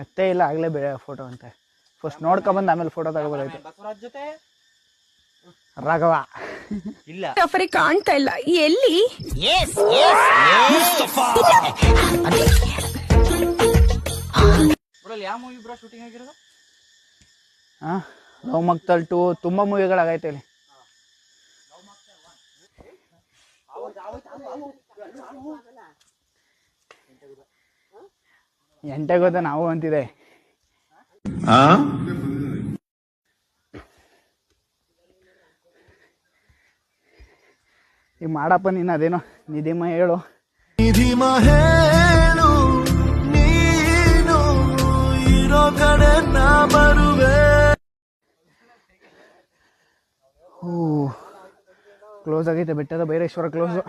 ಅಷ್ಟೇ ಇಲ್ಲ ಆಗಲೇ ಬೇರೆ ಫೋಟೋ ಅಂತೆ. ಫಸ್ಟ್ ನೋಡ್ಕೊಂಬಂದು ಆಮೇಲೆ ಫೋಟೋ ತಗೋಬೋದಾಯ್ತು. ಬಸವರಾಜ್ ಜೊತೆ ರಾಘವ ಇಲ್ಲ ಕಾಣ್ತಾ ಇಲ್ಲ ಎಲ್ಲಿ. ಯಾವ ಮೂವಿ ಬ್ರೋ ಶೂಟಿಂಗ್ ಆಗಿರೋದು? ಹಾಂ, ಲವ್ ಮಕ್ತಲ್ 2 ತುಂಬ ಮೂವಿಗಳಾಗೈತೆ ಇಲ್ಲಿ. ಎಂಟೆ ಗೊತ್ತ ನಾವು ಅಂತಿದೆ. ಈಗ ಮಾಡಪ್ಪ ನೀನು ಅದೇನೋ ನಿಧಿಮ ಹೇಳು. ನಿಧಿಮ ಹೇಳು ನೀನು ಇರೋ ಕಡೆ ನಾ ಬರುವೆ. ಕ್ಲೋಸ್ ಆಗೈತೆ ಬೆಟ್ಟದ ಬೈರೇಶ್ವರ ಕ್ಲೋಸು.